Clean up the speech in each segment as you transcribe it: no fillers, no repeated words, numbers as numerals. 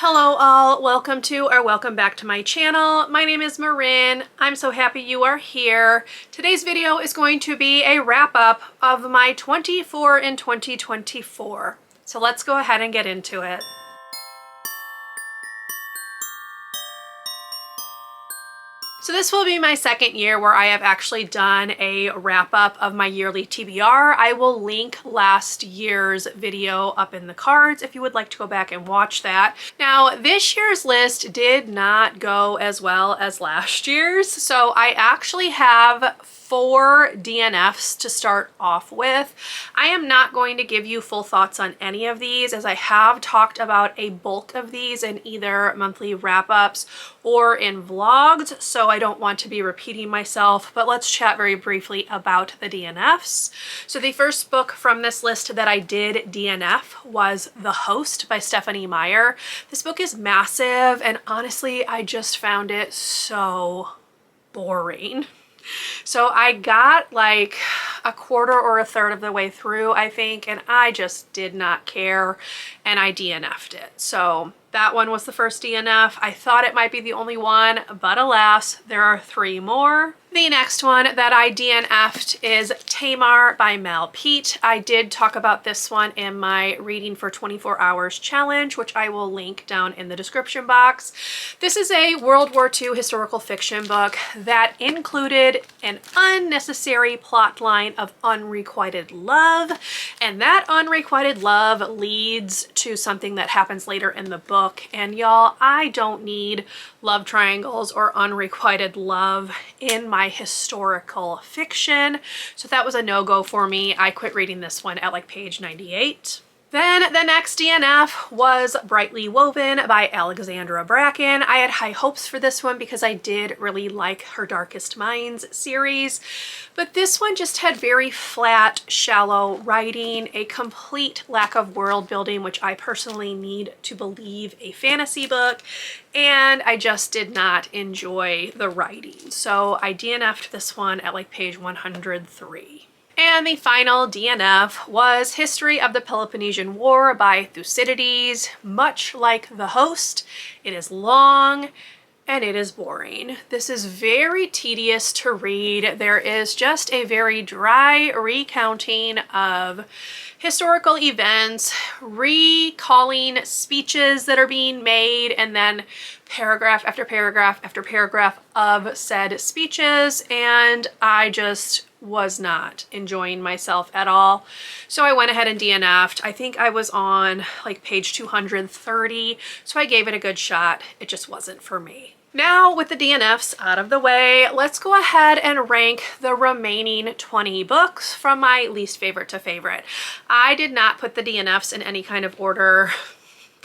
Hello all, welcome to or welcome back to my channel. My name is Marin. I'm so happy you are here. Today's video is going to be a wrap up of my 24 in 2024. So let's go ahead and get into it. So this will be my second year where I have actually done a wrap up of my yearly TBR. I will link last year's video up in the cards if you would like to go back and watch that. Now, this year's list did not go as well as last year's, so I actually have 4 DNFs to start off with. I am not going to give you full thoughts on any of these, as I have talked about a bulk of these in either monthly wrap-ups or in vlogs, so I don't want to be repeating myself, but let's chat very briefly about the DNFs. So the first book from this list that I did DNF was The Host by Stephanie Meyer. This book is massive, and honestly, I just found it so boring. So I got like a quarter or a third of the way through, I think, and I just did not care, and I DNF'd it. So that one was the first DNF. I thought it might be the only one, but alas, there are 3 more. The next one that I DNF'd is Tamar by Mel Pete. I did talk about this one in my Reading for 24 Hours challenge, which I will link down in the description box. This is a World War II historical fiction book that included an unnecessary plot line of unrequited love, and that unrequited love leads to something that happens later in the book. And y'all, I don't need love triangles or unrequited love in my historical fiction, so that was a no-go for me. I quit reading this one at like page 98. Then the next DNF was Brightly Woven by Alexandra Bracken. I had high hopes for this one because I did really like her Darkest Minds series, but this one just had very flat, shallow writing, a complete lack of world building, which I personally need to believe a fantasy book, and I just did not enjoy the writing. So I DNF'd this one at like page 103. And the final DNF was History of the Peloponnesian War by Thucydides. Much like The Host, it is long and it is boring. This is very tedious to read. There is just a very dry recounting of historical events, recalling speeches that are being made, and then paragraph after paragraph after paragraph of said speeches, and I just was not enjoying myself at all. So I went ahead and DNF'd. I think I was on like page 230, so I gave it a good shot. It just wasn't for me. Now, with the DNFs out of the way, let's go ahead and rank the remaining 20 books from my least favorite to favorite. I did not put the DNFs in any kind of order.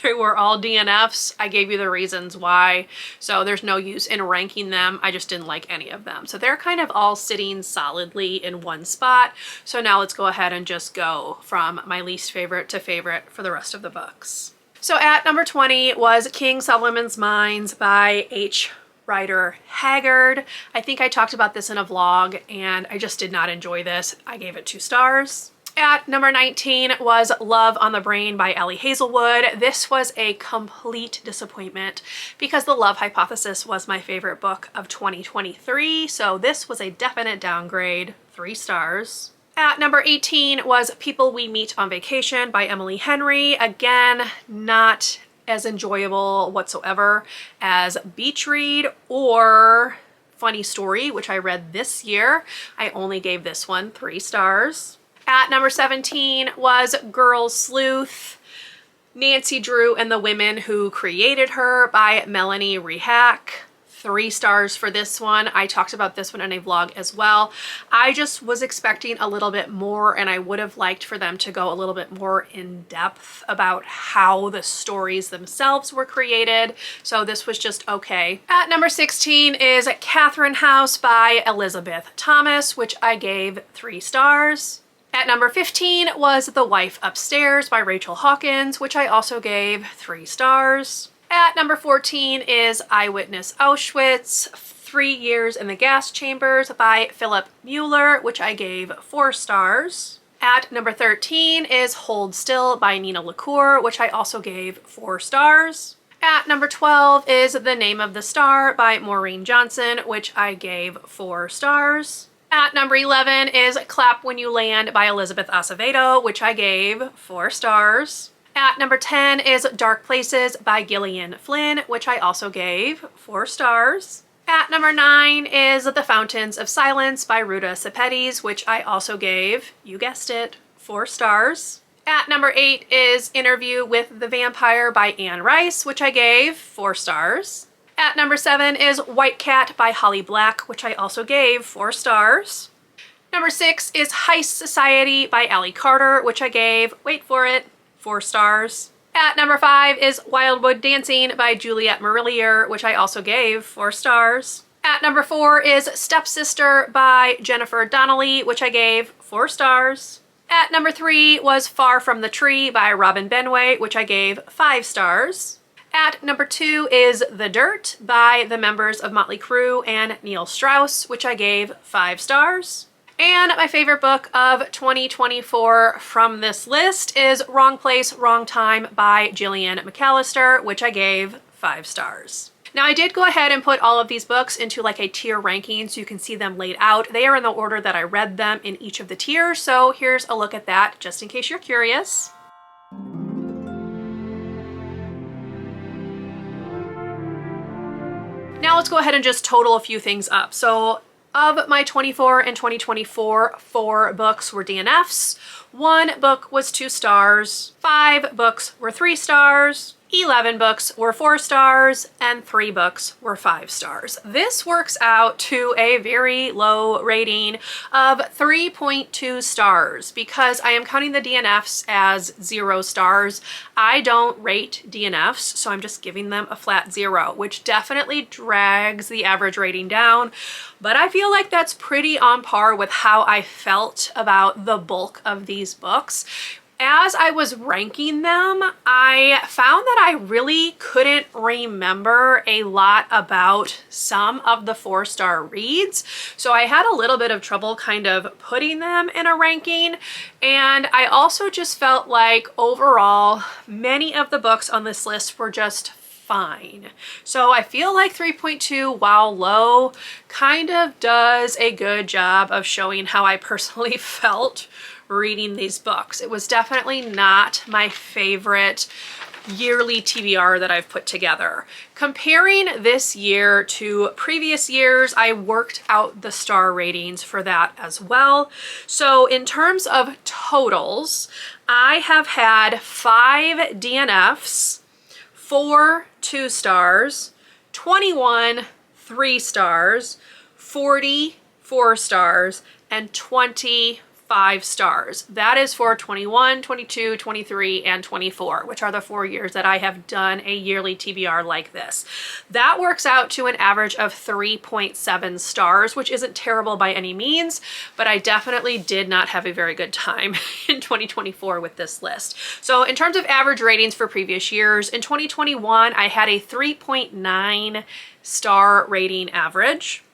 They were all DNFs. I gave you the reasons why, so there's no use in ranking them. I just didn't like any of them. So they're kind of all sitting solidly in one spot. So now let's go ahead and just go from my least favorite to favorite for the rest of the books. So at number 20 was King Solomon's Mines by H. Rider Haggard. I think I talked about this in a vlog, and I just did not enjoy this. I gave it 2 stars. At number 19 was Love on the Brain by Ellie Hazelwood. This was a complete disappointment because The Love Hypothesis was my favorite book of 2023, so this was a definite downgrade, 3 stars. At number 18 was People We Meet on Vacation by Emily Henry. Again, not as enjoyable whatsoever as Beach Read or Funny Story, which I read this year. I only gave this one 3 stars. At number 17 was Girl Sleuth, Nancy Drew and the Women Who Created Her by Melanie Rehack. 3 stars for this one. I talked about this one in a vlog as well. I just was expecting a little bit more, and I would have liked for them to go a little bit more in depth about how the stories themselves were created. So this was just okay. At number 16 is Catherine House by Elizabeth Thomas, which I gave 3 stars. At number 15 was The Wife Upstairs by Rachel Hawkins, which I also gave 3 stars. At number 14 is Eyewitness Auschwitz, 3 Years in the Gas Chambers by Philip Mueller, which I gave 4 stars. At number 13 is Hold Still by Nina LaCour, which I also gave 4 stars. At number 12 is The Name of the Star by Maureen Johnson, which I gave 4 stars. At number 11 is Clap When You Land by Elizabeth Acevedo, which I gave 4 stars. At number 10 is Dark Places by Gillian Flynn, which I also gave 4 stars. At number 9 is The Fountains of Silence by Ruta Sepetys, which I also gave, you guessed it, 4 stars. At number 8 is Interview with the Vampire by Anne Rice, which I gave 4 stars. At number 7 is White Cat by Holly Black, which I also gave 4 stars. Number 6 is Heist Society by Allie Carter, which I gave, wait for it, 4 stars. At number 5 is Wildwood Dancing by Juliette Marillier, which I also gave 4 stars. At number 4 is Stepsister by Jennifer Donnelly, which I gave 4 stars. At number 3 was Far From the Tree by Robin Benway, which I gave 5 stars. At number 2 is The Dirt by the members of Motley Crue and Neil Strauss, which I gave 5 stars. And my favorite book of 2024 from this list is Wrong Place, Wrong Time by Gillian McAllister, which I gave 5 stars. Now I did go ahead and put all of these books into like a tier ranking so you can see them laid out. They are in the order that I read them in each of the tiers, so here's a look at that just in case you're curious. Now let's go ahead and just total a few things up. So of my 24 and 2024, 4 books were DNFs, 1 book was 2 stars, 5 books were 3 stars, 11 books were 4 stars, and 3 books were 5 stars. This works out to a very low rating of 3.2 stars because I am counting the DNFs as 0 stars. I don't rate DNFs, so I'm just giving them a flat 0, which definitely drags the average rating down, but I feel like that's pretty on par with how I felt about the bulk of these books. As I was ranking them, I found that I really couldn't remember a lot about some of the 4-star reads. So I had a little bit of trouble kind of putting them in a ranking. And I also just felt like overall, many of the books on this list were just fine. So I feel like 3.2, while low, kind of does a good job of showing how I personally felt reading these books. It was definitely not my favorite yearly TBR that I've put together. Comparing this year to previous years, I worked out the star ratings for that as well. So in terms of totals, I have had 5 DNFs, 4 2 stars, 21 3 stars, 40 4 stars, and 20 5 stars. That is for 21, 22, 23, and 24, which are the 4 years that I have done a yearly TBR like this. That works out to an average of 3.7 stars, which isn't terrible by any means, but I definitely did not have a very good time in 2024 with this list. So in terms of average ratings for previous years, in 2021, I had a 3.9 star rating average.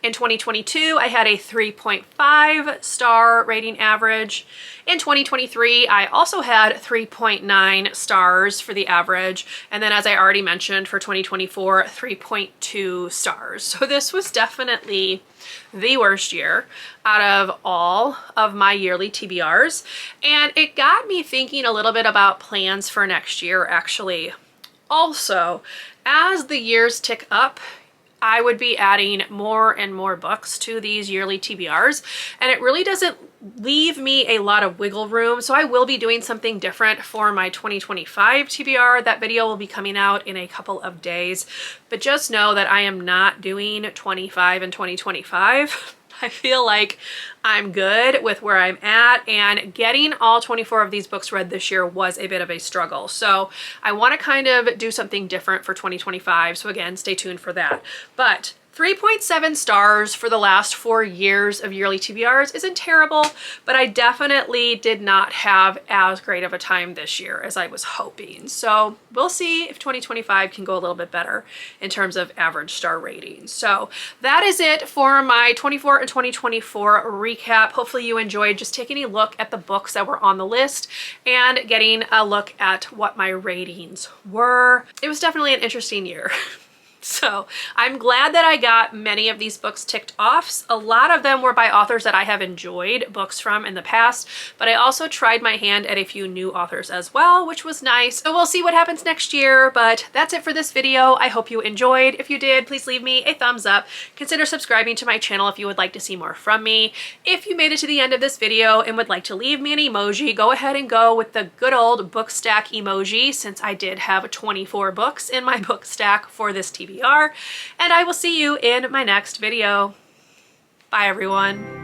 In 2022, I had a 3.5 star rating average. In 2023, I also had 3.9 stars for the average. And then as I already mentioned, for 2024, 3.2 stars. So this was definitely the worst year out of all of my yearly TBRs. And it got me thinking a little bit about plans for next year, actually. Also, as the years tick up, I would be adding more and more books to these yearly TBRs, and it really doesn't leave me a lot of wiggle room. So I will be doing something different for my 2025 TBR. That video will be coming out in a couple of days, but just know that I am not doing 25 and 2025. I feel like I'm good with where I'm at, and getting all 24 of these books read this year was a bit of a struggle. So I want to kind of do something different for 2025. So again, stay tuned for that. But 3.7 stars for the last 4 years of yearly TBRs isn't terrible, but I definitely did not have as great of a time this year as I was hoping. So we'll see if 2025 can go a little bit better in terms of average star ratings. So that is it for my 24 and 2024 recap. Hopefully you enjoyed just taking a look at the books that were on the list and getting a look at what my ratings were. It was definitely an interesting year. So I'm glad that I got many of these books ticked off. A lot of them were by authors that I have enjoyed books from in the past, but I also tried my hand at a few new authors as well, which was nice. So we'll see what happens next year, but that's it for this video. I hope you enjoyed. If you did, please leave me a thumbs up. Consider subscribing to my channel if you would like to see more from me. If you made it to the end of this video and would like to leave me an emoji, go ahead and go with the good old book stack emoji, since I did have 24 books in my book stack for this TBR. And I will see you in my next video. Bye everyone.